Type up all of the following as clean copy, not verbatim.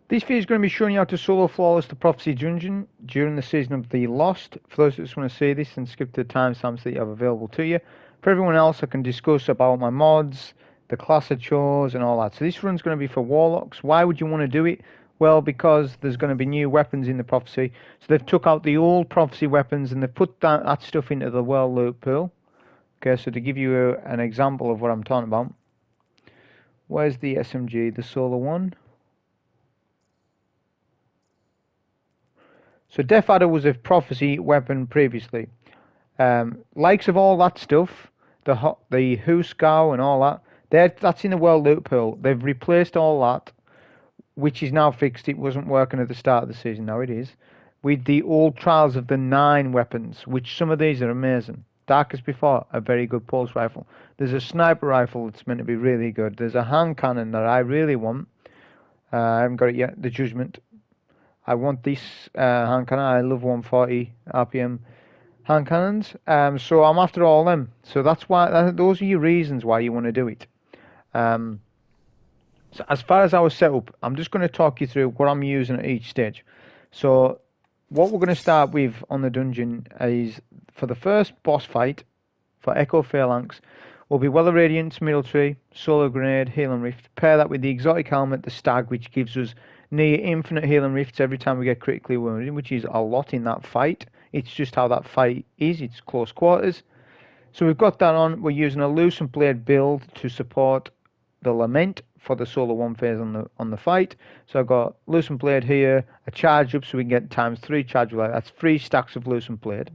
This video is going to be showing you how to solo flawless the Prophecy Dungeon during the Season of the Lost. For those that just want to see this, and skip to the timestamps that you have available to you. For everyone else, I can discuss about my mods, the class I chose, and all that. So this run's going to be for Warlocks. Why would you want to do it? Well, because there's going to be new weapons in the Prophecy. So they've took out the old Prophecy weapons and they've put that stuff into the World Loot Pool. Okay, so to give you an example of what I'm talking about. Where's the SMG, the solo one? So Death Adder was a Prophecy weapon previously. Likes of all that stuff, the Huscow and all that, that's in the World Loot Pool. They've replaced all that, which is now fixed. It wasn't working at the start of the season, now it is, with the old Trials of the 9 weapons, which some of these are amazing. Dark as Before, a very good pulse rifle. There's a sniper rifle that's meant to be really good. There's a hand cannon that I really want. I haven't got it yet, the Judgement. I want this hand cannon. I love 140 RPM hand cannons. So I'm after all them. So that's why. Those are your reasons why you want to do it. So as far as our setup, I'm just going to talk you through what I'm using at each stage. So what we're going to start with on the dungeon is for the first boss fight for Echo Phalanx will be Well of Radiance, Military, Solar Grenade, Healing Rift. Pair that with the exotic helmet, the Stag, which gives us near infinite healing rifts every time we get critically wounded, which is a lot in that fight. It's just how that fight is. It's close quarters. So we've got that on. We're using a Lucent Blade build to support the Lament for the solo 1 phase on the fight. So I've got Lucent Blade here, a charge up so we can get ×3 charge up. That's 3 stacks of Lucent Blade.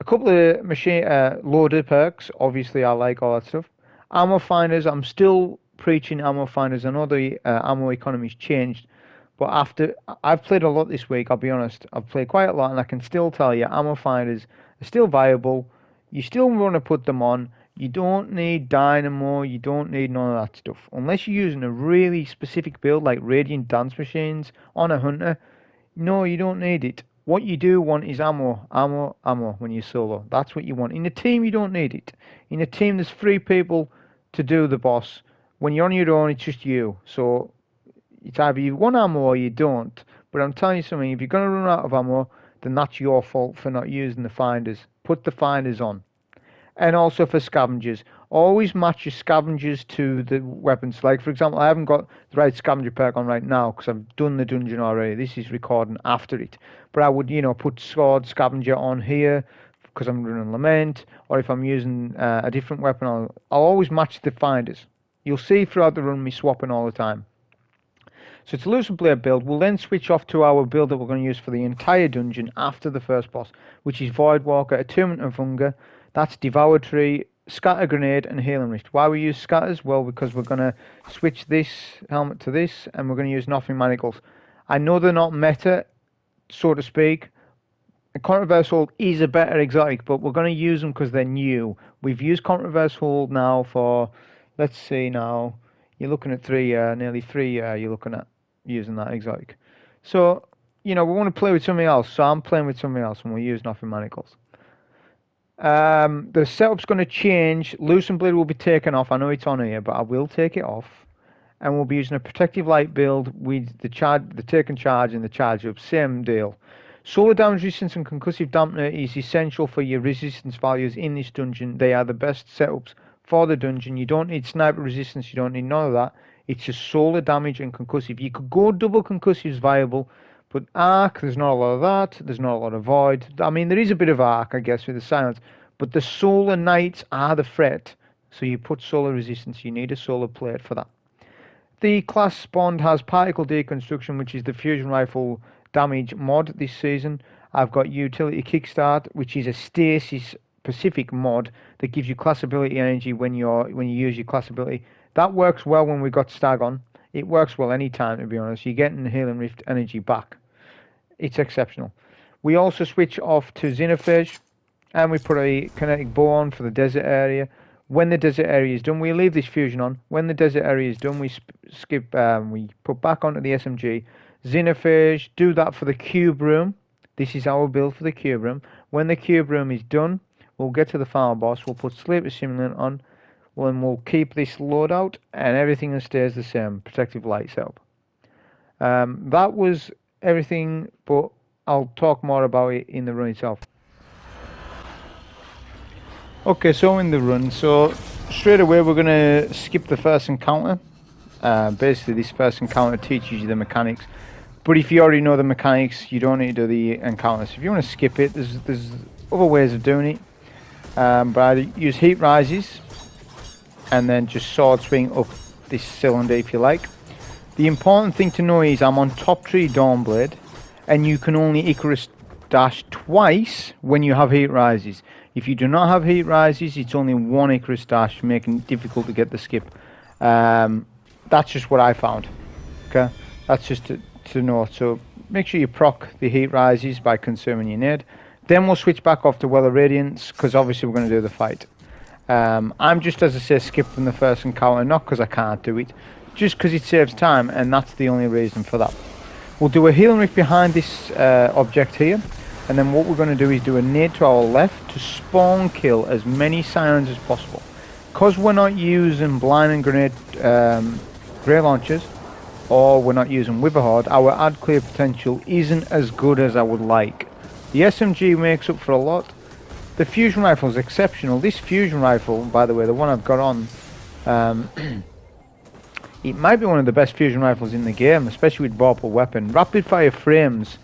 A couple of machine loader perks. Obviously, I like all that stuff. Ammo finders. I'm still preaching ammo finders. I know the ammo economy's changed, but after I've played a lot this week, I'll be honest, I've played quite a lot, and I can still tell you ammo finders are still viable. You still want to put them on. You don't need dynamo, you don't need none of that stuff unless you're using a really specific build like Radiant Dance Machines on a Hunter. No, you don't need it. What you do want is ammo when you're solo. That's what you want. In a team, you don't need it. In a team, there's 3 people to do the boss. When you're on your own, it's just you. So it's either you want ammo or you don't. But I'm telling you something, if you're going to run out of ammo, then that's your fault for not using the finders. Put the finders on. And also for scavengers. Always match your scavengers to the weapons. Like, for example, I haven't got the right scavenger perk on right now because I've done the dungeon already. This is recording after it. But I would, put sword scavenger on here because I'm running Lament. Or if I'm using a different weapon, I'll always match the finders. You'll see throughout the run me swapping all the time. So it's a Lucent Blade build. We'll then switch off to our build that we're going to use for the entire dungeon after the first boss, which is Voidwalker, Attunement of Hunger. That's Devour Tree, Scatter Grenade, and Healing Rift. Why we use Scatters? Well, because we're going to switch this helmet to this, and we're going to use Nothing Manacles. I know they're not meta, so to speak. Controversial is a better exotic, but we're going to use them because they're new. We've used Controversial now for, let's see now, you're looking at nearly 3 years you're looking at using that exotic. So, we want to play with something else, so I'm playing with something else, and we'll use Nothing Manacles. The setup's going to change. Lucent Blade will be taken off. I know it's on here, but I will take it off. And we'll be using a Protective Light build with the taken charge and the charge up. Same deal. Solar damage resistance and concussive dampener is essential for your resistance values in this dungeon. They are the best setups for the dungeon. You don't need sniper resistance. You don't need none of that. It's just solar damage and concussive. You could go double concussives viable, but arc, there's not a lot of that. There's not a lot of void. I mean, there is a bit of arc, I guess, with the silence, but the solar knights are the threat. So you put solar resistance. You need a solar plate for that. The class spawned has particle deconstruction, which is the fusion rifle damage mod this season. I've got utility kickstart, which is a stasis specific mod that gives you class ability energy when you use your class ability. That works well when we got Stag on. It works well anytime, to be honest. You're getting the Healing Rift energy back. It's exceptional. We also switch off to Xenophage, and we put a kinetic bow on for the desert area. When the desert area is done, we leave this fusion on. When the desert area is done, we we put back onto the SMG. Xenophage, do that for the cube room. This is our build for the cube room. When the cube room is done, we'll get to the final boss. We'll put Sleeper Simulant on. Well, and we'll keep this loadout, and everything stays the same. Protective Light setup. That was everything, but I'll talk more about it in the run itself. Okay, so in the run, so straight away we're going to skip the first encounter. Basically, this first encounter teaches you the mechanics. But if you already know the mechanics, you don't need to do the encounters. If you want to skip it, there's other ways of doing it. But I use heat rises, and then just sword swing up this cylinder if you like. The important thing to know is I'm on top Tree Dawnblade, and you can only Icarus dash twice when you have heat rises. If you do not have heat rises, it's only one Icarus dash, making it difficult to get the skip. That's just what I found. Okay, that's just to know. So make sure you proc the heat rises by consuming your nade. Then we'll switch back off to Well of Radiance, because obviously we're going to do the fight. I'm just, as I say, skipping the first encounter, not because I can't do it, just because it saves time, and that's the only reason for that. We'll do a healing rift behind this object here, and then what we're going to do is do a nade to our left to spawn kill as many sirens as possible. Because we're not using blind and grenade grey launchers, or we're not using Witherhoard, our ad clear potential isn't as good as I would like. The SMG makes up for a lot. The fusion rifle is exceptional. This fusion rifle, by the way, the one I've got on, it might be one of the best fusion rifles in the game, especially with vorpal weapon. Rapid fire frames,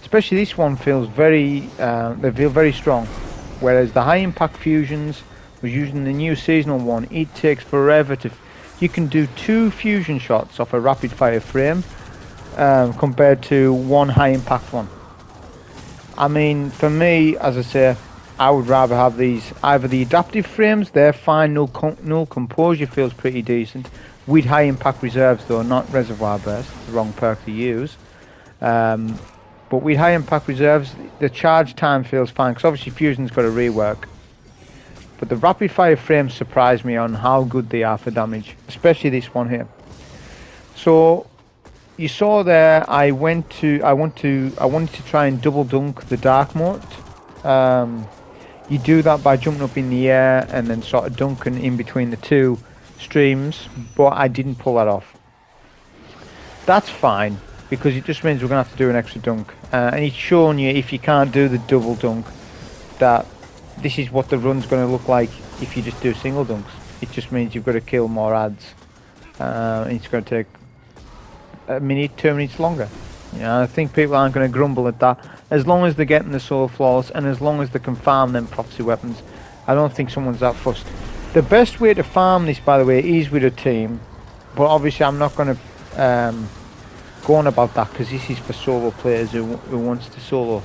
especially this one, feels very, they feel very strong. Whereas the high impact fusions, was using the new seasonal one, it takes forever to. You can do 2 fusion shots off a rapid fire frame, compared to 1 high impact one. I mean, for me, as I say, I would rather have these, either the adaptive frames, they're fine, null composure feels pretty decent, with high impact reserves though, not reservoir burst, the wrong perk to use. But with high impact reserves, the charge time feels fine, because obviously fusion's got a rework. But the rapid fire frames surprise me on how good they are for damage, especially this one here. So you saw there, I wanted to try and double dunk the dark moat. You do that by jumping up in the air and then sort of dunking in between the 2 streams, but I didn't pull that off. That's fine, because it just means we're going to have to do an extra dunk. And it's showing you, if you can't do the double dunk, that this is what the run's going to look like if you just do single dunks. It just means you've got to kill more ads. And it's going to take a minute, 2 minutes longer. You know, I think people aren't going to grumble at that. As long as they're getting the soul flaws, and as long as they can farm them prophecy weapons, I don't think someone's that fussed. The best way to farm this, by the way, is with a team. But obviously I'm not going to go on about that, because this is for solo players who wants to solo.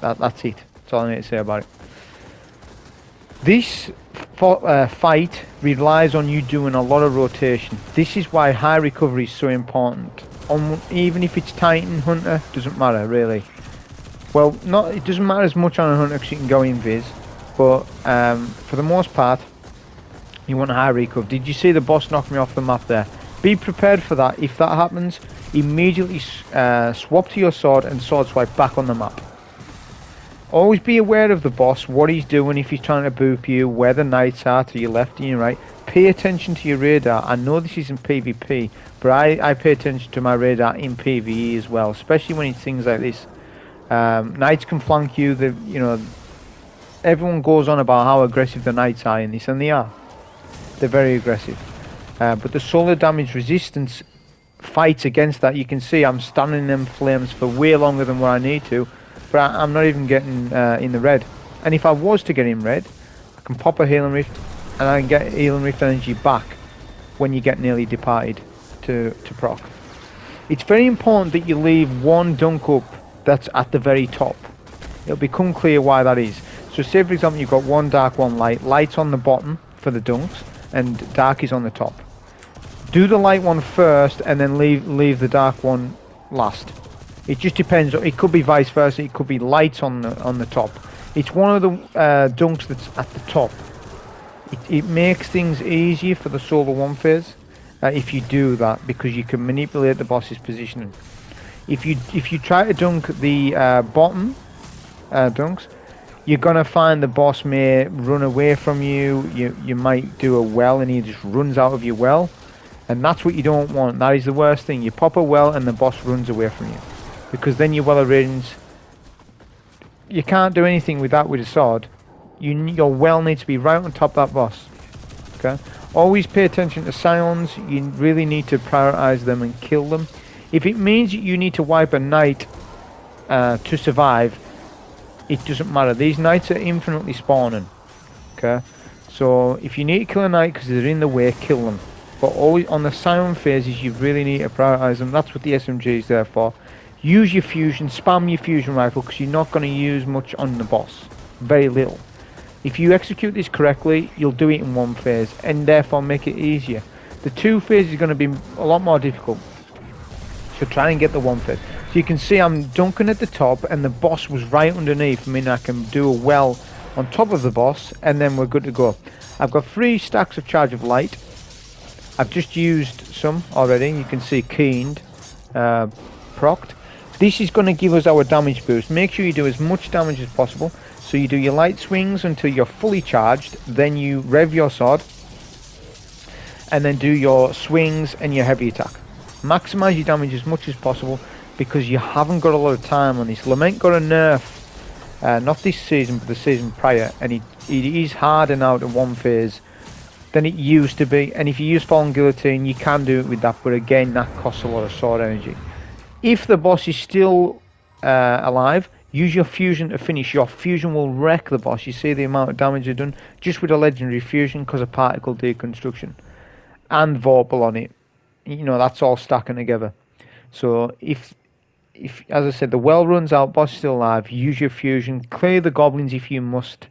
That's it. That's all I need to say about it. This fight relies on you doing a lot of rotation. This is why high recovery is so important. Even if it's Titan Hunter, doesn't matter really. Well, it doesn't matter as much on a Hunter because you can go invis, but for the most part, you want a high recover. Did you see the boss knock me off the map there? Be prepared for that. If that happens, immediately swap to your sword and sword swipe back on the map. Always be aware of the boss, what he's doing, if he's trying to boop you, where the knights are to your left and your right. Pay attention to your radar. I know this isn't PvP, but I pay attention to my radar in PvE as well, especially when it's things like this. Knights can flank you. You know, everyone goes on about how aggressive the knights are in this, and they are. They're very aggressive. But the solar damage resistance fights against that. You can see I'm standing them flames for way longer than what I need to. But I'm not even getting in the red. And if I was to get in red, I can pop a healing rift, and I can get healing rift energy back when you get nearly departed to proc. It's very important that you leave 1 dunk up that's at the very top. It'll become clear why that is. So say for example you've got 1 dark, 1 light. Light's on the bottom for the dunks, and dark is on the top. Do the light one first, and then leave the dark one last. It just depends. It could be vice versa. It could be light on the top. It's one of the dunks that's at the top. It makes things easier for the solo 1 phase if you do that, because you can manipulate the boss's positioning. If you try to dunk the bottom dunks, you're gonna find the boss may run away from you. You might do a well and he just runs out of your well, And that's what you don't want. That is the worst thing. You pop a well and the boss runs away from you. Because then your well of radiance, you can't do anything with that with a sword. Your well needs to be right on top of that boss. Okay? Always pay attention to sounds. You really need to prioritize them and kill them. If it means you need to wipe a knight to survive, it doesn't matter. These knights are infinitely spawning. Okay? So if you need to kill a knight because they're in the way, kill them. But always on the silent phases, you really need to prioritize them. That's what the SMG is there for. Use your fusion, spam your fusion rifle, because you're not going to use much on the boss. Very little. If you execute this correctly, you'll do it in one phase, and therefore make it easier. The two phases are going to be a lot more difficult. So try and get the one phase. So you can see I'm dunking at the top, and the boss was right underneath. I mean, I can do a well on top of the boss, and then we're good to go. I've got 3 stacks of Charge of Light. I've just used some already. You can see keened, procced. This is going to give us our damage boost. Make sure you do as much damage as possible. So you do your light swings until you're fully charged. Then you rev your sword. And then do your swings and your heavy attack. Maximize your damage as much as possible, because you haven't got a lot of time on this. Lament got a nerf, not this season, but the season prior. And it is harder now to one phase than it used to be. And if you use Fallen Guillotine, you can do it with that. But again, that costs a lot of sword energy. If the boss is still alive, use your fusion to finish. Your fusion will wreck the boss. You see the amount of damage you've done just with a legendary fusion because of particle deconstruction and Vorpal on it. You know, that's all stacking together. So if as I said, the well runs out, boss is still alive, use your fusion, clear the goblins if you must.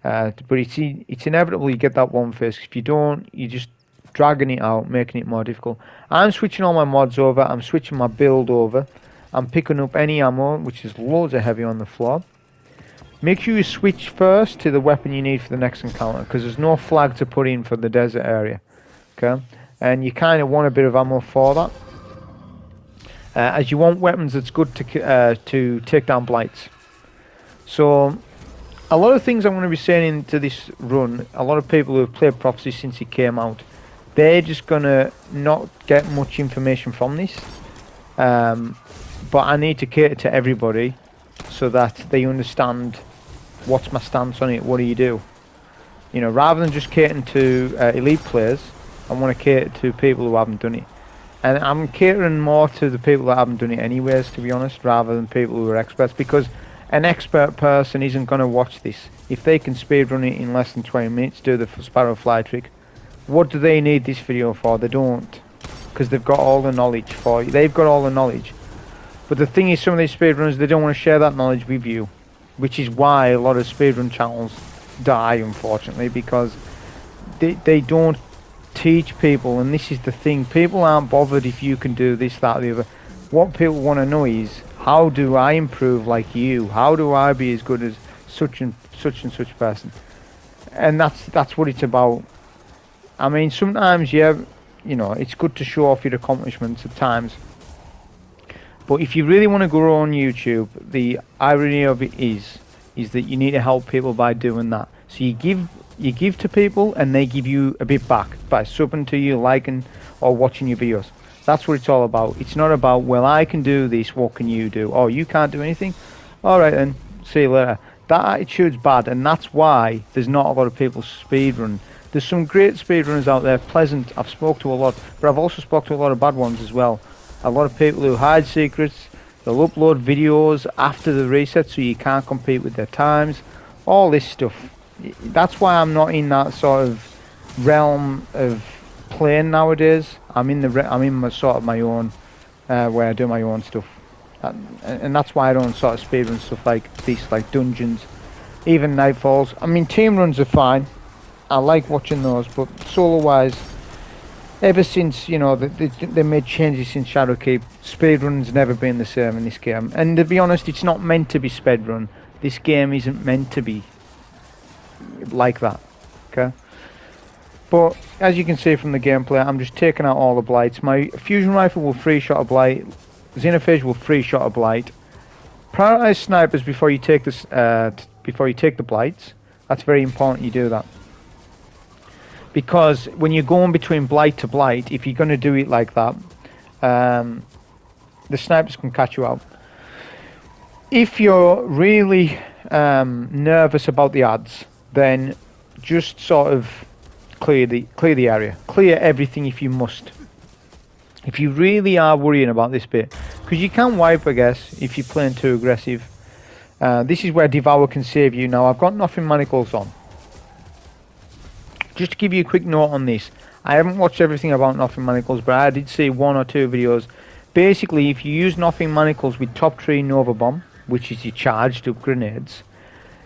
But it's inevitable you get that one phase. If you don't, you just dragging it out, making it more difficult. I'm switching all my mods over. I'm switching my build over. I'm picking up any ammo, which is loads of heavy on the floor. Make sure you switch first to the weapon you need for the next encounter, because there's no flag to put in for the desert area. Okay, and you kind of want a bit of ammo for that, as you want weapons that's good to take down blights. So a lot of things I'm going to be saying into this run, a lot of people who have played Prophecy since it came out, they're just going to not get much information from this. But I need to cater to everybody so that they understand what's my stance on it, what do you do. You know, rather than just catering to elite players, I want to cater to people who haven't done it. And I'm catering more to the people that haven't done it anyways, to be honest, rather than people who are experts, because an expert person isn't going to watch this. If they can speedrun it in less than 20 minutes, do the Sparrow fly trick, what do they need this video for? They don't, because they've got all the knowledge for you. They've got all the knowledge. But the thing is, some of these speedrunners, they don't want to share that knowledge with you, which is why a lot of speedrun channels die, unfortunately, because they don't teach people. And this is the thing, people aren't bothered if you can do this, that, or the other. What people want to know is, how do I improve like you? How do I be as good as such and such person? And that's what it's about. I mean, sometimes, yeah, you know, it's good to show off your accomplishments at times. But if you really want to grow on YouTube, the irony of it is that you need to help people by doing that. So you give to people, and they give you a bit back by subbing to you, liking, or watching your videos. That's what it's all about. It's not about, well, I can do this, what can you do? Oh, you can't do anything? Alright then, see you later. That attitude's bad, and that's why there's not a lot of people speedrun. There's some great speedrunners out there, pleasant. I've spoke to a lot, but I've also spoke to a lot of bad ones as well. A lot of people who hide secrets, they'll upload videos after the reset so you can't compete with their times. All this stuff. That's why I'm not in that sort of realm of playing nowadays. I'm in my sort of my own, where I do my own stuff. And that's why I don't sort of speedrun stuff like this, like dungeons, even Nightfalls. I mean, team runs are fine. I like watching those, but solo-wise, ever since, you know, they made changes since Shadowkeep, speedrun's never been the same in this game. And to be honest, it's not meant to be speedrun. This game isn't meant to be like that, okay? But as you can see from the gameplay, I'm just taking out all the blights. My fusion rifle will free shot a blight. Xenophage will free shot a blight. Prioritize snipers before you take this, before you take the blights. That's very important you do that. because when you're going between blight to blight, if you're going to do it like that, the snipers can catch you out. If you're really nervous about the adds, then just sort of clear the area, clear everything if you must. If you really are worrying about this bit, because you can wipe, I guess, if you're playing too aggressive. This is where Devour can save you. Now, I've got Nothing Manacles on. Just to give you a quick note on this, I haven't watched everything about Nothing Manacles, but I did see 1 or 2 videos. Basically, if you use Nothing Manacles with Top Tree Nova Bomb, which is your charged up grenades,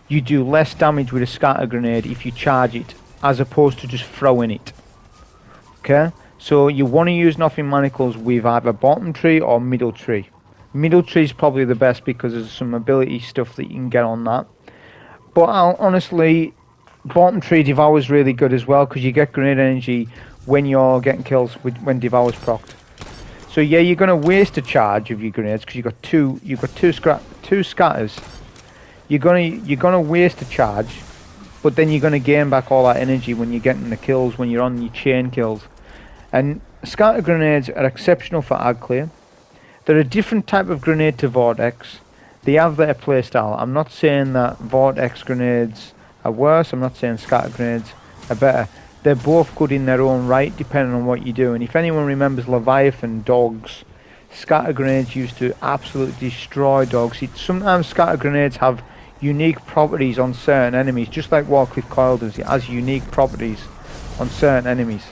you do less damage with a scatter grenade if you charge it, as opposed to just throwing it. Okay? So you want to use Nothing Manacles with either bottom tree or middle tree. Middle tree is probably the best because there's some ability stuff that you can get on that. But honestly, bottom tree Devour is really good as well because you get grenade energy when you're getting kills when Devour's procced. So yeah, you're going to waste a charge of your grenades because you've got two scatters. You're gonna waste a charge, but then you're gonna gain back all that energy when you're getting the kills, when you're on your chain kills. And scatter grenades are exceptional for ag clear. They're a different type of grenade to Vortex. They have their playstyle. I'm not saying that Vortex grenades are worse. I'm not saying scatter grenades are better. They're both good in their own right, depending on what you do. And if anyone remembers Leviathan dogs, scatter grenades used to absolutely destroy dogs. Sometimes scatter grenades have unique properties on certain enemies, just like Warcliffe Coil does. It has unique properties on certain enemies.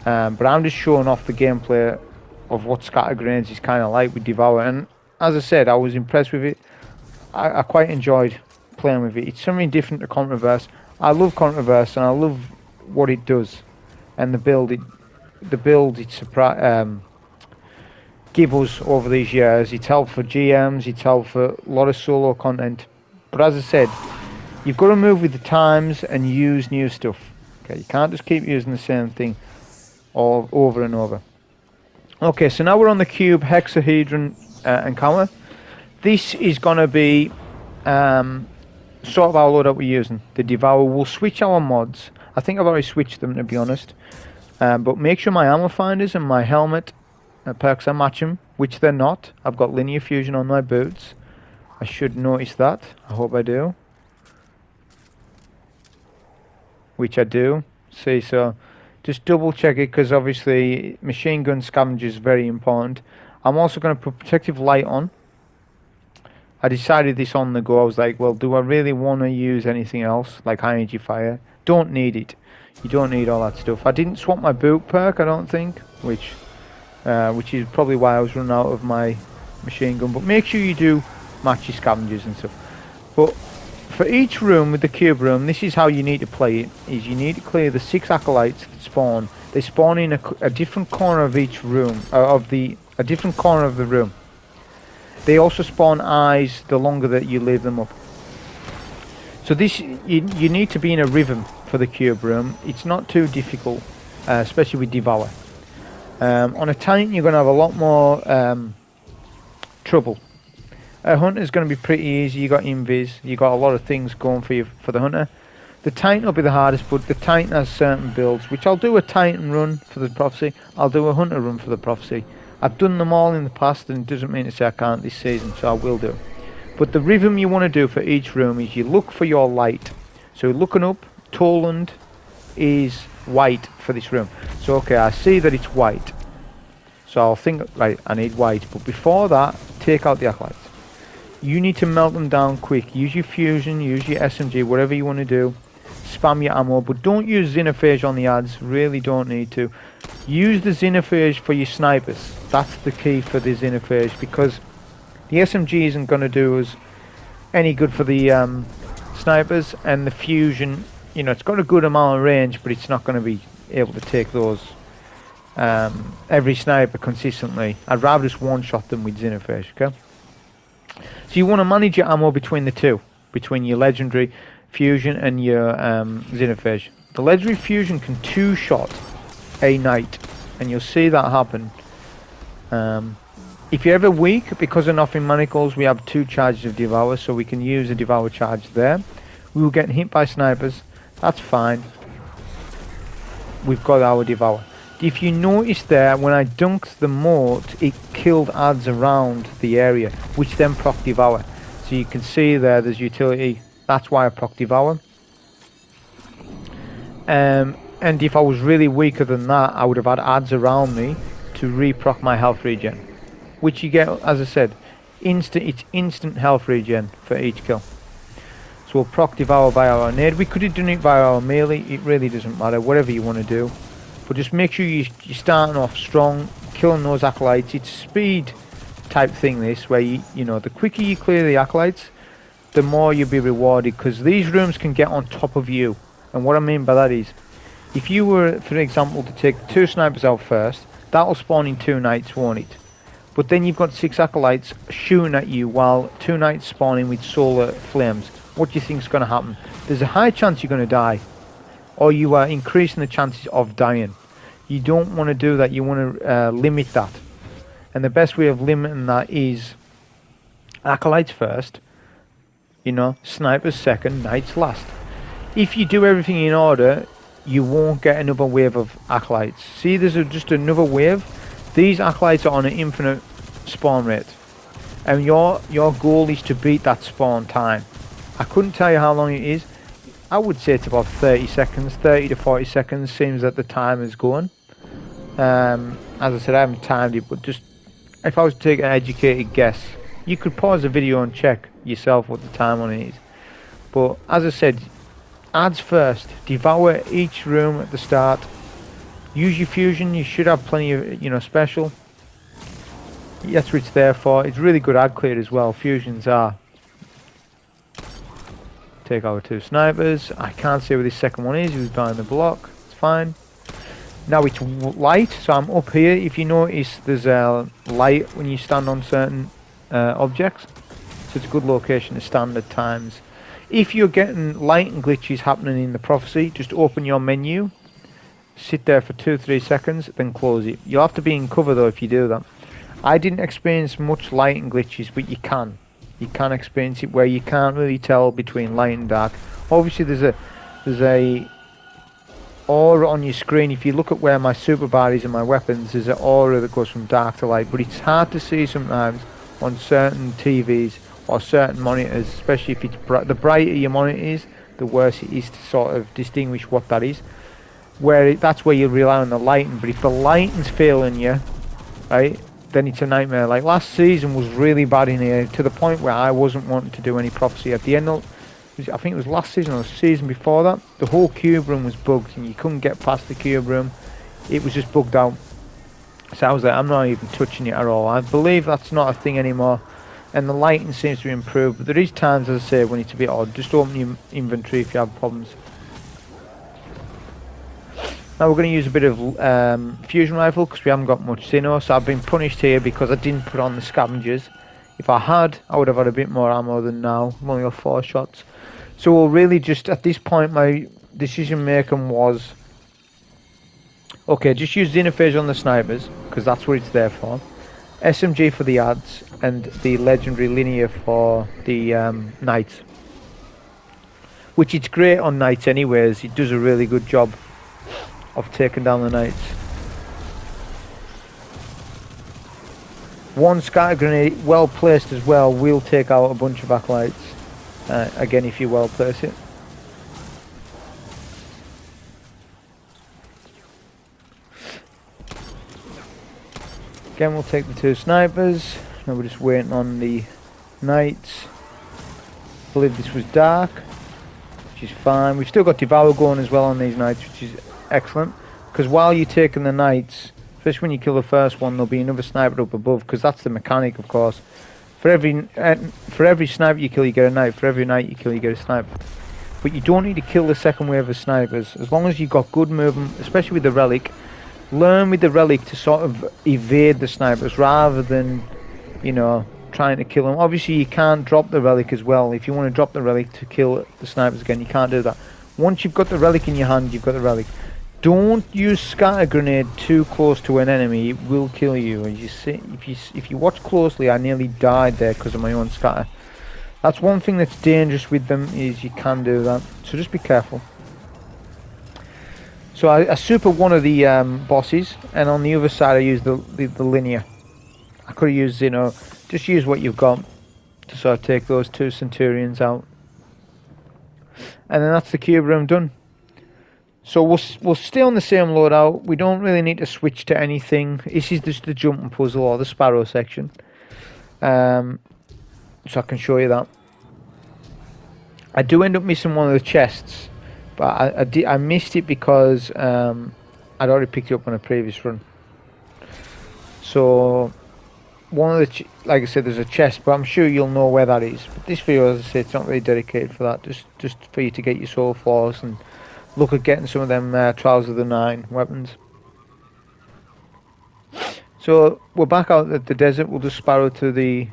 But I'm just showing off the gameplay of what scatter grenades is kind of like with Devour. And as I said, I was impressed with it. I quite enjoyed playing with it. It's something different to Controverse. I love Controverse and I love what it does, and the build it's give us over these years. It's helped for GMs, it's helped for a lot of solo content. But as I said, you've got to move with the times and use new stuff. Okay, you can't just keep using the same thing all over and over. Okay, so now we're on the cube Hexahedron Encounter. This is going to be sort of our loadout we're using. The Devour. We'll switch our mods. I think I've already switched them, to be honest. But make sure my ammo finders and my helmet perks are matching, which they're not. I've got linear fusion on my boots. I should notice that. I hope I do. Which I do. See, so just double check it, because obviously machine gun scavenger is very important. I'm also going to put protective light on. I decided this on the go. I was like, well, do I really want to use anything else like high energy fire? Don't need it. You don't need all that stuff. I didn't swap my boot perk, I don't think, which is probably why I was running out of my machine gun. But make sure you do match your scavengers and stuff. But for each room with the cube room, this is how you need to play it. Is you need to clear the 6 acolytes that spawn. They spawn in a different corner of each room, a different corner of the room. They also spawn eyes the longer that you leave them up. So this, you need to be in a rhythm for the cube room. It's not too difficult, especially with Devour. On a Titan you're going to have a lot more trouble. A Hunter's going to be pretty easy. You got Invis, you got a lot of things going for you for the Hunter. The Titan will be the hardest, but the Titan has certain builds, which I'll do a Titan run for the Prophecy. I'll do a Hunter run for the Prophecy. I've done them all in the past, and it doesn't mean to say I can't this season, so I will do. But the rhythm you want to do for each room is you look for your light. So looking up, Toland is white for this room. So okay, I see that it's white. So I'll think, right, I need white. But before that, take out the acolytes. You need to melt them down quick. Use your fusion, use your SMG, whatever you want to do. Spam your ammo, but don't use Xenophage on the ads. Really don't need to. Use the Xenophage for your snipers. That's the key for the Xenophage, because the SMG isn't going to do us any good for the snipers, and the fusion, you know, it's got a good amount of range, but it's not going to be able to take those every sniper consistently. I'd rather just one-shot them with Xenophage, okay? So you want to manage your ammo between the two, between your legendary fusion and your Xenophage. The legendary fusion can two-shot a knight, and you'll see that happen. If you're ever weak, because of Nothing Manacles, we have 2 charges of Devour, so we can use a Devour charge there. We will get hit by snipers, that's fine. we've got our Devour. If you notice there, when I dunked the moat, it killed adds around the area, which then proc Devour. So you can see there's utility. That's why I proc Devour. And if I was really weaker than that, I would have had adds around me to re-proc my health regen, which you get, as I said, it's instant health regen for each kill. So we'll proc Devour by our nade. We could have done it by our melee, it really doesn't matter, whatever you want to do. But just make sure you're starting off strong, killing those acolytes. It's a speed type thing, this, where you know, the quicker you clear the acolytes, the more you'll be rewarded, because these rooms can get on top of you. And what I mean by that is, if you were, for example, to take 2 snipers out first, that'll spawn in 2 knights, won't it? But then you've got 6 acolytes shooting at you while 2 knights spawning with solar flames. What do you think is going to happen? There's a high chance you're going to die, or you are increasing the chances of dying. You don't want to do that. You want to limit that, and the best way of limiting that is acolytes first, you know, snipers second, knights last. If you do everything in order, you won't get another wave of acolytes. See, there's just another wave. These acolytes are on an infinite spawn rate, and your goal is to beat that spawn time. I couldn't tell you how long it is. I would say it's about 30 seconds, 30 to 40 seconds seems that the time is going. As I said, I haven't timed it, but just if I was to take an educated guess, you could pause the video and check yourself what the time on it is. But as I said, adds first, devour each room at the start. Use your fusion, you should have plenty of, you know, special. That's what it's there for. It's really good ad clear as well, fusions are. Take our 2 snipers. I can't see where this second one is. He was behind the block. It's fine. Now it's light, so I'm up here. If you notice, there's a light when you stand on certain objects. So it's a good location to stand at times. If you're getting light and glitches happening in the prophecy, just open your menu. Sit there for 2-3 seconds, then close it. You'll have to be in cover though if you do that. I didn't experience much light and glitches, but you can. You can experience it where you can't really tell between light and dark. Obviously there's a aura on your screen. If you look at where my super bar is and my weapons, there's an aura that goes from dark to light, but it's hard to see sometimes on certain TVs or certain monitors, especially if it's the brighter your monitor is, the worse it is to sort of distinguish what that is. That's where you rely on the lighting, but if the lighting's failing you, right, then it's a nightmare. Like last season was really bad in here, to the point where I wasn't wanting to do any prophecy. At the end of, I think it was last season or the season before that, the whole cube room was bugged and you couldn't get past the cube room. It was just bugged out. So I was like, I'm not even touching it at all. I believe that's not a thing anymore, and the lighting seems to be improved, but there is times, as I say, when it's a bit odd. Just open your inventory if you have problems. Now we're going to use a bit of fusion rifle because we haven't got much Sinnoh, so I've been punished here because I didn't put on the scavengers. If I had, I would have had a bit more ammo than now. I've only got 4 shots. So we'll really just, at this point, my decision making was, okay, just use the interface on the snipers because that's what it's there for. SMG for the ads and the legendary linear for the knights. Which it's great on knights anyways, it does a really good job of taking down the knights. One scatter grenade, well placed as well, will take out a bunch of acolytes. Again, if you well place it. Again, we'll take the 2 snipers. Now we're just waiting on the knights. I believe this was dark, which is fine. We've still got Devour going as well on these knights, which is excellent, because while you're taking the knights, especially when you kill the first one, there'll be another sniper up above, because that's the mechanic, of course. For every sniper you kill, you get a knight. For every knight you kill, you get a sniper. But you don't need to kill the second wave of snipers, as long as you've got good movement, especially with the relic. Learn with the relic to sort of evade the snipers rather than, you know, trying to kill them. Obviously you can't drop the relic as well. If you want to drop the relic to kill the snipers again, you can't do that. Once you've got the relic in your hand, you've got the relic. Don't use scatter grenade too close to an enemy, it will kill you. As you see, if you watch closely, I nearly died there because of my own scatter. That's one thing that's dangerous with them, is you can do that, so just be careful. So I super one of the bosses, and on the other side I use the linear. I could have used, just use what you've got to sort of take those 2 Centurions out. And then that's the cube room done. So we'll stay on the same loadout. We don't really need to switch to anything. This is just the jumping puzzle or the Sparrow section. So I can show you that. I do end up missing one of the chests, but I missed it because I'd already picked it up on a previous run. So one of the, like I said, there's a chest, but I'm sure you'll know where that is. But this video, as I say, it's not really dedicated for that. Just for you to get your soul flaws and look at getting some of them Trials of the Nine weapons. So we're back out at the desert. We'll just Sparrow to the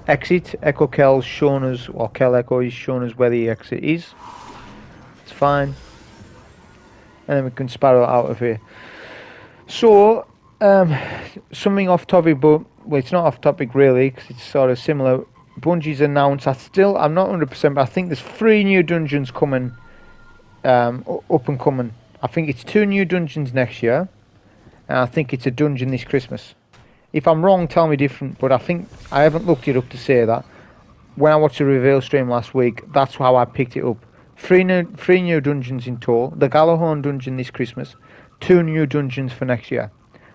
exit. Echo Kell's shown us, or Kell Echo is shown us where the exit is. It's fine. And then we can Sparrow out of here. So, something off topic, but well, it's not off topic really, because it's sort of similar. Bungie's announced, I'm not 100%, but I think there's 3 new dungeons coming, up and coming. I think it's 2 new dungeons next year, and I think it's a dungeon this Christmas. If I'm wrong, tell me different, but I think, I haven't looked it up to say that. When I watched the reveal stream last week, that's how I picked it up. 3 new dungeons in total. The Gallahorn dungeon this Christmas, 2 new dungeons for next year.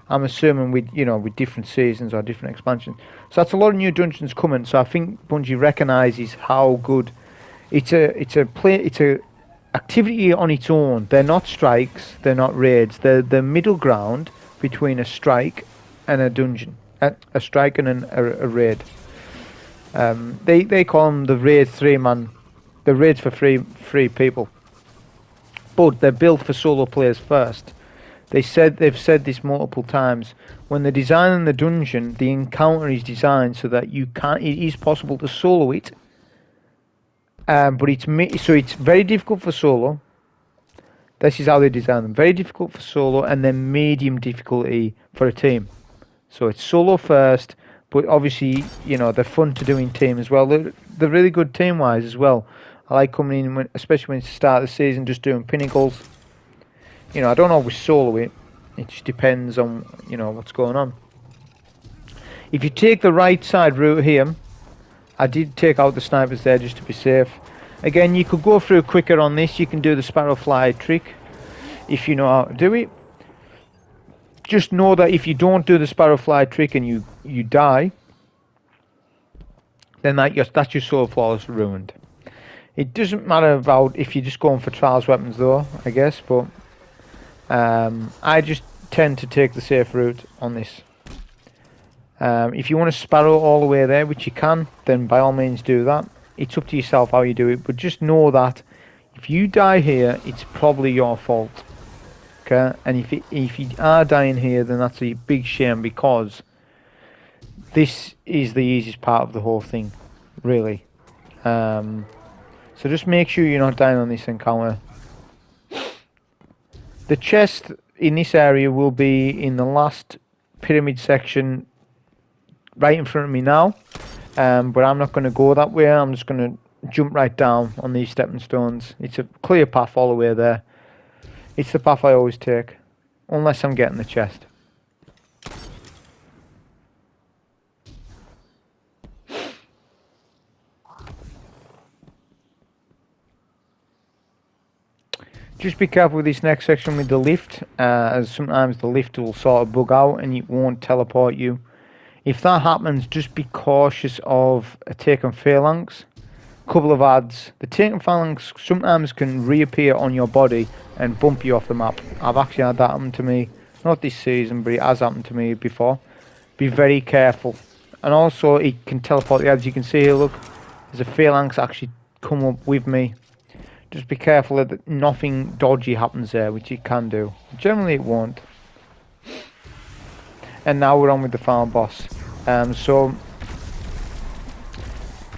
I'm assuming with different seasons or different expansions. So that's a lot of new dungeons coming. So I think Bungie recognises how good it's a activity on its own. They're not strikes, they're not raids. They're the middle ground between a strike and a dungeon, a strike and a raid. They call them the raid 3-man, the raids for three people. But they're built for solo players first. They've said this multiple times. When they're designing the dungeon, the encounter is designed so that it is possible to solo it. But it's very difficult for solo. This is how they design them. Very difficult for solo, and then medium difficulty for a team. So it's solo first, but obviously, they're fun to do in team as well. They're really good team-wise as well. I like coming in, especially when it's the start of the season, just doing pinnacles. I don't always solo it. It just depends on, what's going on. If you take the right side route here, I did take out the snipers there just to be safe. Again, you could go through quicker on this. You can do the sparrow fly trick if you know how to do it. Just know that if you don't do the sparrow fly trick and you die, then that's your soul flawless ruined. It doesn't matter about if you're just going for trials weapons though, I guess, but I just tend to take the safe route on this. If you want to sparrow all the way there, which you can, then by all means do that. It's up to yourself how you do it, but just know that if you die here, it's probably your fault. Okay, and if you are dying here, then that's a big shame, because this is the easiest part of the whole thing, really. So just make sure you're not dying on this encounter. The chest in this area will be in the last pyramid section right in front of me now, but I'm not going to go that way. I'm just going to jump right down on these stepping stones. It's a clear path all the way there. It's the path I always take, unless I'm getting the chest. Just be careful with this next section with the lift, as sometimes the lift will sort of bug out and it won't teleport you. If that happens, just be cautious of a taken phalanx. Couple of ads. The taken phalanx sometimes can reappear on your body and bump you off the map. I've actually had that happen to me, not this season, but it has happened to me before. Be very careful. And also it can teleport the ads. You can see here, look, there's a phalanx actually come up with me. Just be careful that nothing dodgy happens there, which it can do. Generally it won't. And now we're on with the final boss. So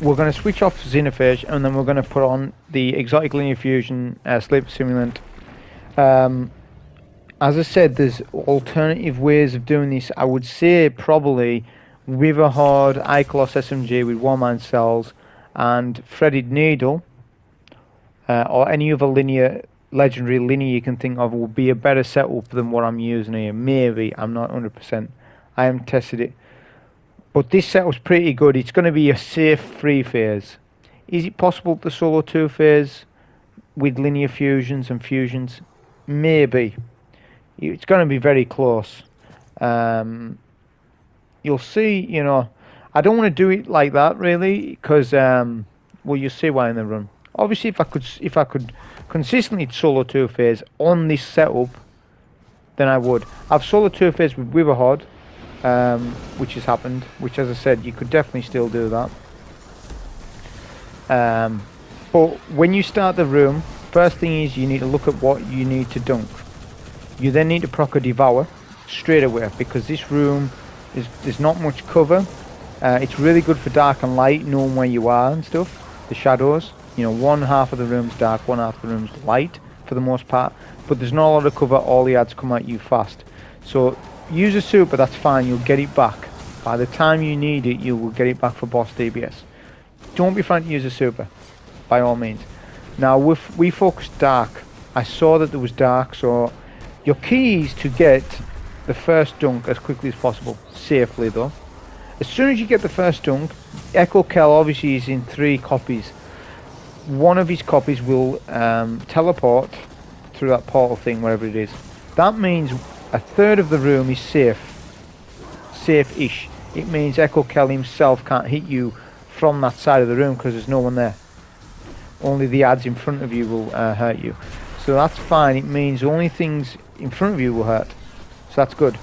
we're going to switch off Xenophage, and then we're going to put on the Exotic Linear Fusion Sleep Simulant. As I said, there's alternative ways of doing this. I would say probably River Horde, Icolos SMG with one-man cells, and Threaded Needle, or any other linear legendary linear you can think of would be a better setup than what I'm using here. Maybe, I'm not 100%. I haven't tested it. But this setup's pretty good. It's going to be a safe 3 phase. Is it possible to solo 2 phase with linear fusions and fusions? Maybe. It's going to be very close. You'll see, you know, I don't want to do it like that really, because well, you'll see why in the run. Obviously, if I could consistently solo 2 phase on this setup, then I would. I've solo 2 phase with Witherhoard, which has happened. Which, as I said, you could definitely still do that. But when you start the room, first thing is you need to look at what you need to dunk. You then need to proc a Devour straight away, because this room there's not much cover. It's really good for dark and light, knowing where you are and stuff. The shadows, you know, one half of the room's dark, one half of the room's light for the most part. But there's not a lot of cover. All the ads come at you fast. So use a super. That's fine. You'll get it back by the time you need it. You will get it back for boss DPS. Don't be frightened to use a super, by all means. Now we focused dark. I saw that there was dark, so your key is to get the first dunk as quickly as possible, safely though. As soon as you get the first dunk, Echo Kell obviously is in 3 copies. One of his copies will teleport through that portal thing, wherever it is. That means a third of the room is safe-ish. It means Echo Kell himself can't hit you from that side of the room because there's no one there. Only the ads in front of you will hurt you. So that's fine. It means only things in front of you will hurt. So that's good.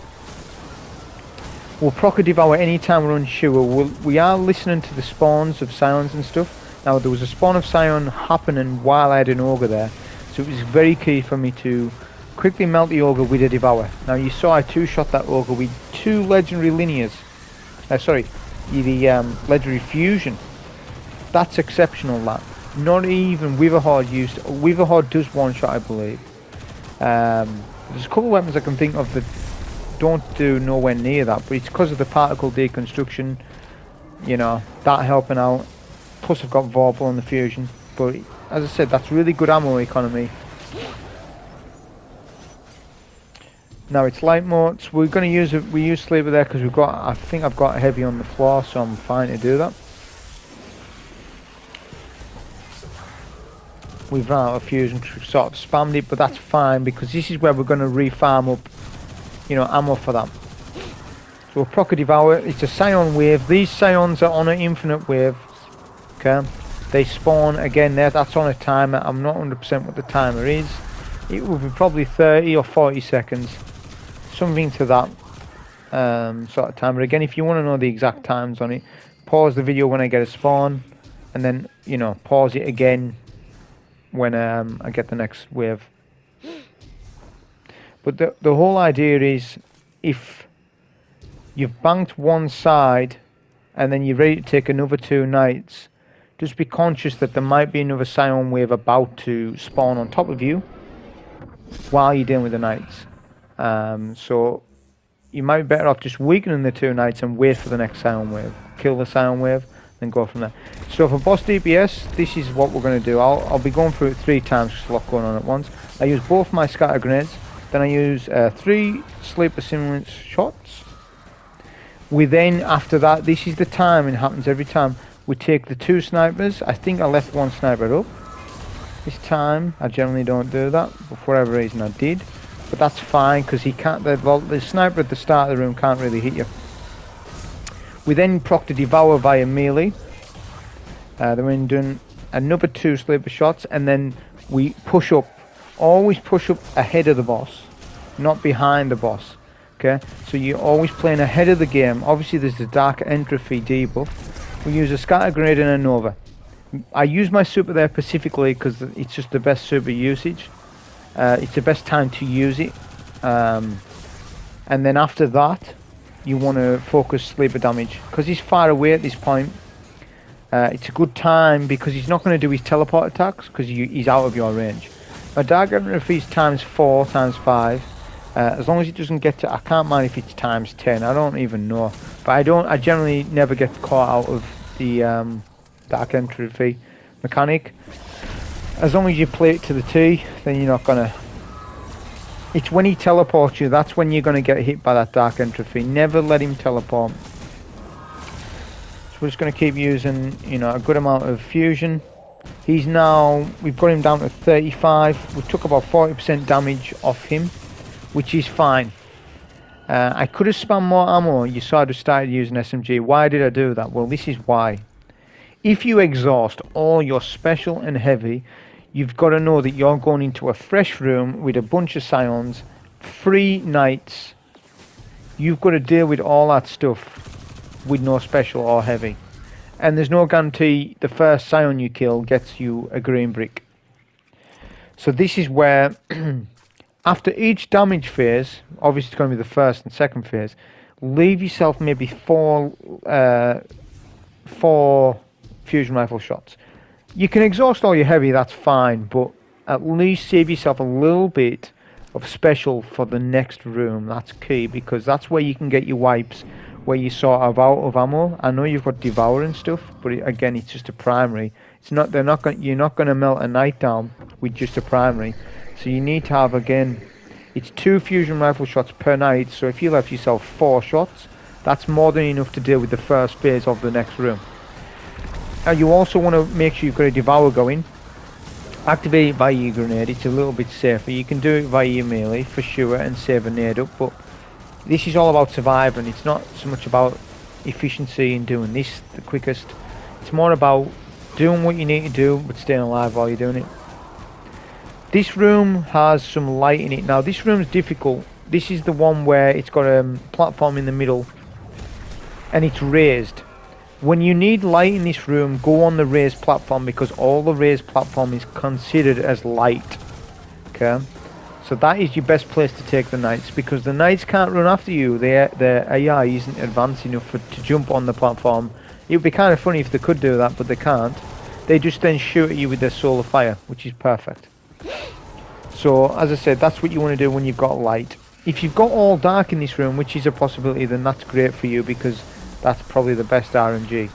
We'll proc a Devour anytime we're unsure. We are listening to the spawns of Scions and stuff. Now there was a spawn of Scion happening while I had an Ogre there. So it was very key for me to quickly melt the Ogre with a Devour. Now you saw I 2-shot that Ogre with 2 legendary linears. Sorry, the legendary fusion. That's exceptional, that. Not even Witherhoard used. Witherhoard does 1-shot, I believe. There's a couple of weapons I can think of that don't do nowhere near that, but it's because of the particle deconstruction, you know, that helping out. Plus I've got Vorpal and the fusion, but as I said, that's really good ammo economy. Now it's light motes. We're going to use it. We use Sleeper there because we've got. I think I've got heavy on the floor, so I'm fine to do that. We've run out of fusion, sort of spammed it, but that's fine because this is where we're going to refarm up, you know, ammo for that. So we'll proc a Devour. It's a Scion wave. These Scions are on an infinite wave. Okay, they spawn again there. That's on a timer. I'm not 100% what the timer is. It will be probably 30 or 40 seconds, something to that sort of timer. Again, if you want to know the exact times on it, pause the video when I get a spawn, and then, you know, pause it again when I get the next wave. But the whole idea is, if you've banked one side and then you're ready to take another 2 knights, just be conscious that there might be another Scion wave about to spawn on top of you while you're dealing with the knights. So you might be better off just weakening the 2 knights and wait for the next Scion wave. Kill the Scion wave, then go from there. So for boss DPS, this is what we're going to do. I'll be going through it 3 times because there's a lot going on at once. I use both my scatter grenades, then I use 3 sleeper simulant shots. We then, after that, this is the time, it happens every time, we take the 2 snipers. I think I left 1 sniper up. This time, I generally don't do that, but for whatever reason I did. But that's fine, because he can't, the sniper at the start of the room can't really hit you. We then proc the Devour via melee. Then we're doing another 2 sleeper shots, and then we push up. Always push up ahead of the boss, not behind the boss. Okay, so you're always playing ahead of the game. Obviously there's the Dark Entropy debuff. We use a Scatter Grenade and a Nova. I use my super there specifically because it's just the best super usage. It's the best time to use it. And then after that, you want to focus sleeper damage. Because he's far away at this point, it's a good time because he's not going to do his teleport attacks because he's out of your range. My Dark Entropy is times 4, times 5. As long as it doesn't get to, I can't mind if it's times 10, I don't even know. But I generally never get caught out of the Dark Entropy mechanic. As long as you play it to the T, then you're not gonna... It's when he teleports you, that's when you're gonna get hit by that Dark Entropy. Never let him teleport. So we're just gonna keep using, you know, a good amount of fusion. He's now, we've got him down to 35. We took about 40% damage off him, which is fine. I could have spammed more ammo. You saw I just started using SMG. Why did I do that? Well, this is why. If you exhaust all your special and heavy, you've got to know that you're going into a fresh room with a bunch of scions, 3 knights. You've got to deal with all that stuff with no special or heavy. And there's no guarantee the first scion you kill gets you a green brick. So this is where, after each damage phase, obviously it's going to be the first and second phase, leave yourself maybe 4 fusion rifle shots. You can exhaust all your heavy, that's fine, but at least save yourself a little bit of special for the next room. That's key, because that's where you can get your wipes, where you sort of out of ammo. I know you've got Devour and stuff, but again, it's just a primary. It's not. You're not going to melt a knight down with just a primary. So you need to have, again, it's 2 fusion rifle shots per knight. So if you left yourself 4 shots, that's more than enough to deal with the first phase of the next room. Now you also want to make sure you've got a Devour going. Activate it via your grenade. It's a little bit safer. You can do it via your melee for sure and save a nade up, but this is all about surviving. It's not so much about efficiency in doing this the quickest. It's more about doing what you need to do but staying alive while you're doing it. This room has some light in it. Now this room's difficult. This is the one where it's got a platform in the middle and it's raised. When you need light in this room, go on the raised platform, because all the raised platform is considered as light. Okay? So that is your best place to take the knights, because the knights can't run after you. Their AI isn't advanced enough to jump on the platform. It would be kind of funny if they could do that, but they can't. They just then shoot at you with their solar fire, which is perfect. So, as I said, that's what you want to do when you've got light. If you've got all dark in this room, which is a possibility, then that's great for you, because that's probably the best RNG.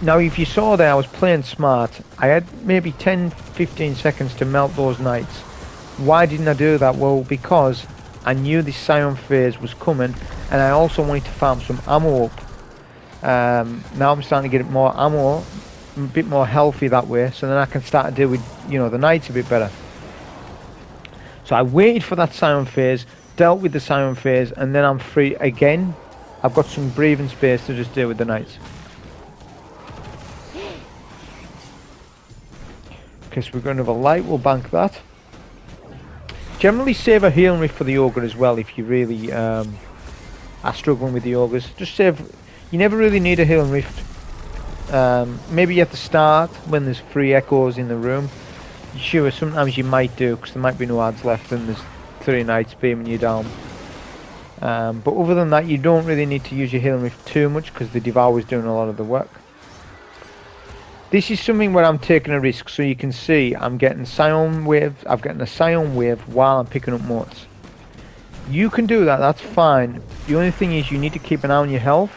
Now, if you saw there, I was playing smart. I had maybe 10-15 seconds to melt those knights. Why didn't I do that? Well, because I knew this scion phase was coming, and I also wanted to farm some ammo up. Now I'm starting to get more ammo, a bit more healthy that way, so then I can start to deal with, you know, the knights a bit better. So I waited for that scion phase, dealt with the scion phase, and then I'm free again. I've got some breathing space to just deal with the knights. Okay, so we're going to have a light, we'll bank that. Generally save a healing rift for the ogre as well if you really are struggling with the ogres. Just save, you never really need a healing rift. Maybe at the start when there's 3 echoes in the room. Sure, sometimes you might do, because there might be no ads left and there's 3 knights beaming you down. But other than that, you don't really need to use your healing rift too much, because the Devour is doing a lot of the work. This is something where I'm taking a risk, so you can see I'm getting scion waves. I'm getting a scion wave while I'm picking up motes. You can do that, that's fine. The only thing is you need to keep an eye on your health.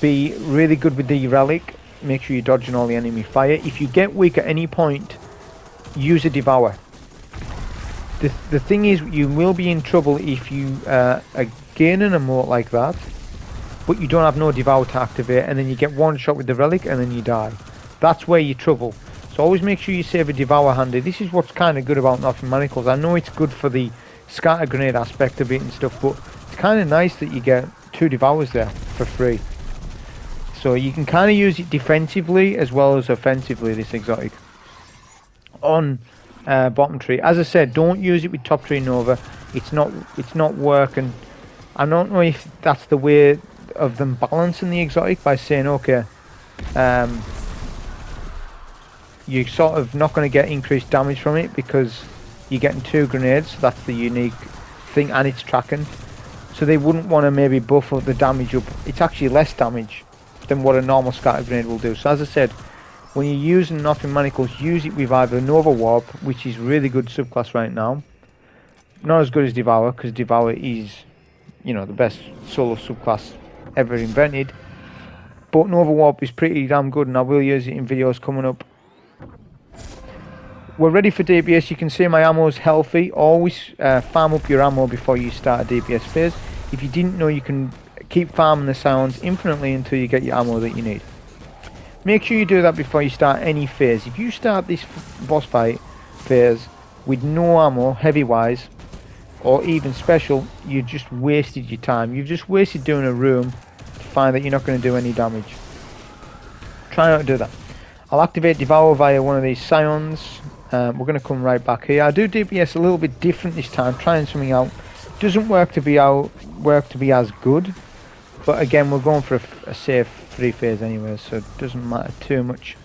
Be really good with the relic. Make sure you're dodging all the enemy fire. If you get weak at any point, use a Devour. The thing is, you will be in trouble if you are gaining a mote like that, but you don't have no Devour to activate, and then you get one shot with the relic and then you die. That's where you're trouble. So always make sure you save a Devour handy. This is what's kind of good about Nothing Manacles. I know it's good for the scatter grenade aspect of it and stuff, but it's kind of nice that you get 2 Devours there for free. So you can kind of use it defensively as well as offensively, this exotic. On bottom tree, as I said, don't use it with top tree Nova. It's not working. I don't know if that's the way of them balancing the exotic by saying, okay, you're sort of not going to get increased damage from it because you're getting 2 grenades. So that's the unique thing, and it's tracking. So they wouldn't want to maybe buff up the damage up. It's actually less damage than what a normal scatter grenade will do. So as I said, when you're using Nothing Manacles, use it with either Nova Warp, which is really good subclass right now. Not as good as Devour, because Devour is, you know, the best solo subclass ever invented. But Nova Warp is pretty damn good, and I will use it in videos coming up. we're ready for DPS. You can see my ammo is healthy. Always farm up your ammo before you start a DPS phase. If you didn't know, you can keep farming the sounds infinitely until you get your ammo that you need. Make sure you do that before you start any phase. If you start this boss fight phase with no ammo, heavy wise, or even special, you just wasted your time. You've just wasted doing a room to find that you're not going to do any damage. Try not to do that. I'll activate Devour via one of these Scions. We're going to come right back here. I do DPS a little bit different this time, trying something out. Doesn't work to be as good, but again, we're going for a safe 3 phase anyway, so it doesn't matter too much.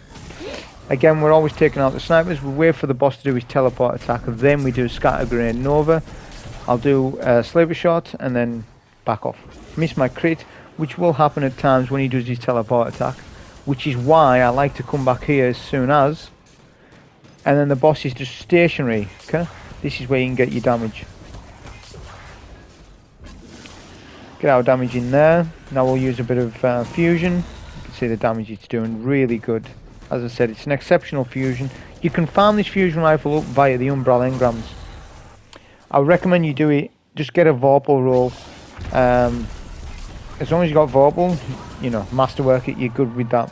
Again, we're always taking out the snipers. We wait for the boss to do his teleport attack, and then we do Scatter Grenade Nova. I'll do Slaver Shot and then back off. Miss my crit, which will happen at times when he does his teleport attack, which is why I like to come back here as soon as, and then the boss is just stationary. Okay, this is where you can get your damage. Get our damage in there. Now we'll use a bit of fusion. You can see the damage it's doing, really good. As I said, it's an exceptional fusion. You can farm this fusion rifle up via the Umbral engrams. I would recommend you do it, just get a Vorpal roll. As long as you got Vorpal, you know, masterwork it, you're good with that.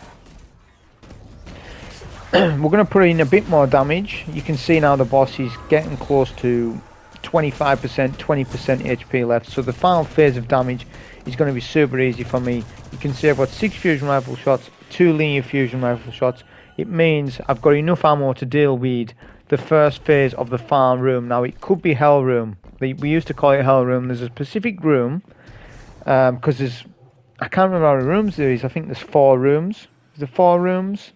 We're going to put in a bit more damage. You can see now the boss is getting close to 25%, 20% HP left. So the final phase of damage is going to be super easy for me. You can see I've got 6 fusion rifle shots, 2 linear fusion rifle shots. It means I've got enough ammo to deal with the first phase of the farm room. Now it could be Hell Room. We used to call it Hell Room. There's a specific room because I can't remember how many rooms there is. I think there's 4 rooms. Is there 4 rooms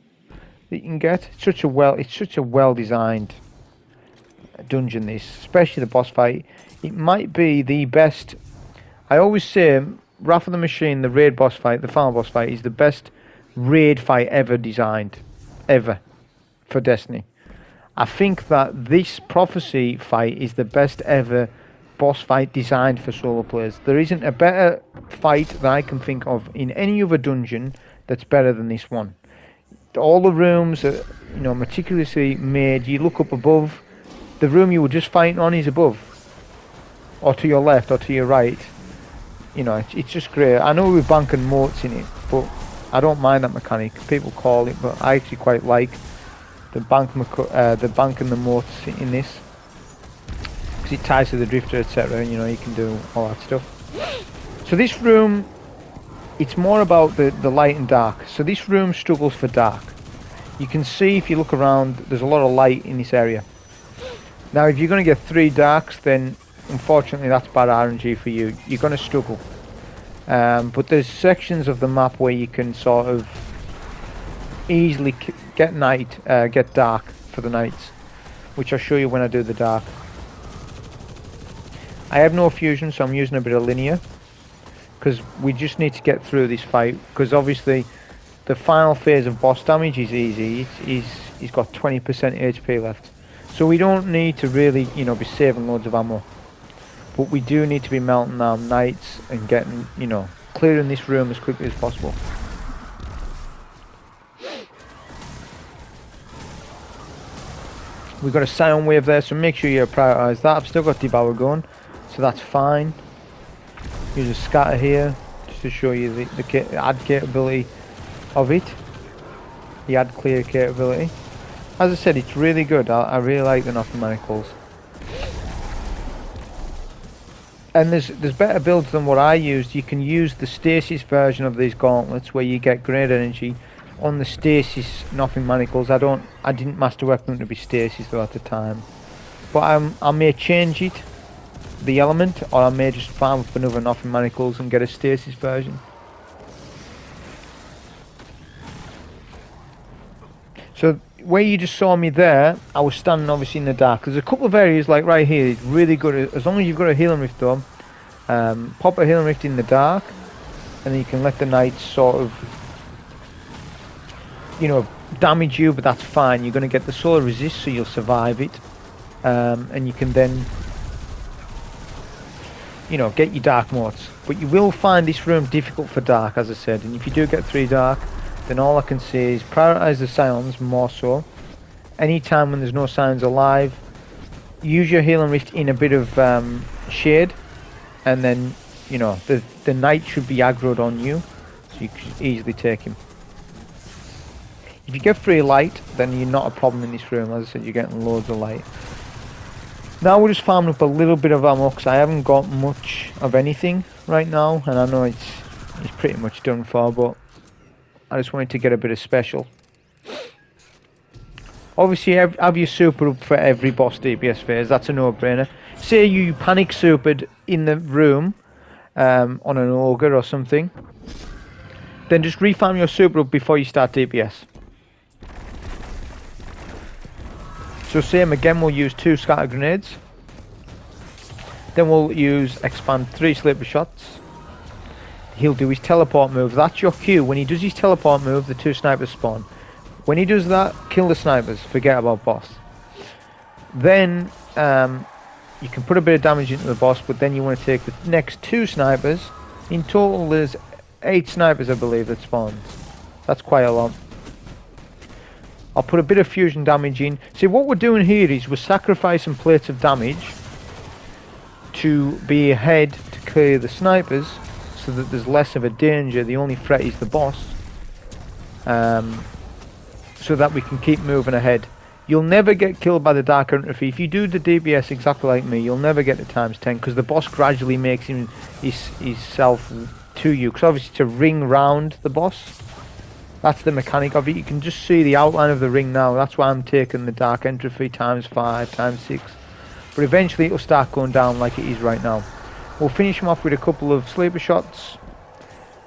that you can get? It's such a well designed dungeon, this, especially the boss fight. It might be the best. I always say Wrath of the Machine, the raid boss fight, the final boss fight, is the best raid fight ever designed, ever, for Destiny. I think that this Prophecy fight is the best ever boss fight designed for solo players. There isn't a better fight that I can think of in any other dungeon that's better than this one. All the rooms are, you know, meticulously made. You look up above, the room you were just fighting on is above, or to your left, or to your right. You know, it's just great. I know we're banking moats in it, but I don't mind that mechanic. People call it, but I actually quite like the bank and the moats in this, because it ties to the drifter, etc. You know, you can do all that stuff. So this room, it's more about the light and dark. So this room struggles for dark. You can see if you look around, there's a lot of light in this area. Now if you're going to get 3 darks, then unfortunately that's bad RNG for you. You're going to struggle. But there's sections of the map where you can sort of easily get dark for the nights, which I'll show you when I do the dark. I have no fusion, so I'm using a bit of linear, because we just need to get through this fight, because obviously the final phase of boss damage is easy. He's got 20% HP left, so we don't need to really, you know, be saving loads of ammo, but we do need to be melting down knights and getting, you know, clearing this room as quickly as possible. We've got a Scion wave there, so make sure you prioritise that. I've still got Devour going, so that's fine. Use a scatter here just to show you the add capability of it, the add clear capability. As I said, it's really good. I really like the Nothing Manacles, and there's better builds than what I used. You can use the stasis version of these gauntlets, where you get great energy on the stasis Nothing Manacles. I didn't masterwork them to be stasis though at the time, but I may change it, the element, or I may just farm up another Nothing Manacles and get a stasis version. So where you just saw me there, I was standing obviously in the dark. There's a couple of areas like right here, it's really good, as long as you've got a healing rift though. Pop a healing rift in the dark, and then you can let the knights sort of, you know, damage you, but that's fine. You're going to get the solar resist, so you'll survive it, and you can then, you know, get your dark motes. But you will find this room difficult for dark, as I said, and if you do get 3 dark, then all I can say is prioritise the Scions more so, anytime when there's no signs alive, use your healing wrist in a bit of shade, and then you know the knight should be aggroed on you, so you can easily take him. If you get free light, then you're not a problem in this room. As I said, you're getting loads of light. Now we're just farming up a little bit of ammo because I haven't got much of anything right now, and I know it's pretty much done for, but I just wanted to get a bit of special. Obviously, have your super up for every boss DPS phase. That's a no-brainer. Say you panic supered in the room on an ogre or something, then just refarm your super up before you start DPS. So same again, we'll use 2 scatter grenades. Then we'll use expand 3 sleeper shots. He'll do his teleport move. That's your cue. When he does his teleport move, the 2 snipers spawn. When he does that, kill the snipers. Forget about boss. Then you can put a bit of damage into the boss, but then you want to take the next 2 snipers. In total, there's 8 snipers, I believe, that spawns. That's quite a lot. I'll put a bit of fusion damage in. See, what we're doing here is we're sacrificing plates of damage to be ahead to clear the snipers, so that there's less of a danger. The only threat is the boss, so that we can keep moving ahead. You'll never get killed by the Dark Entropy. If you do the DPS exactly like me, you'll never get to ×10, because the boss gradually makes himself to you, because obviously to ring round the boss. That's the mechanic of it. You can just see the outline of the ring now. That's why I'm taking the Dark Entropy ×5, ×6. But eventually it'll start going down like it is right now. We'll finish him off with a couple of sleeper shots,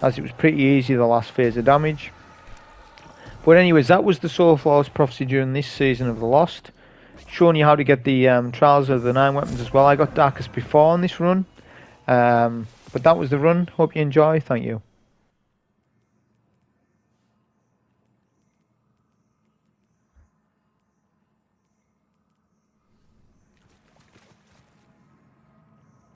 as it was pretty easy the last phase of damage. But anyways, that was the Soul Flawless Prophecy during this season of The Lost. Showing you how to get the trials of the 9 weapons as well. I got Darkest before on this run. But that was the run. Hope you enjoy. Thank you.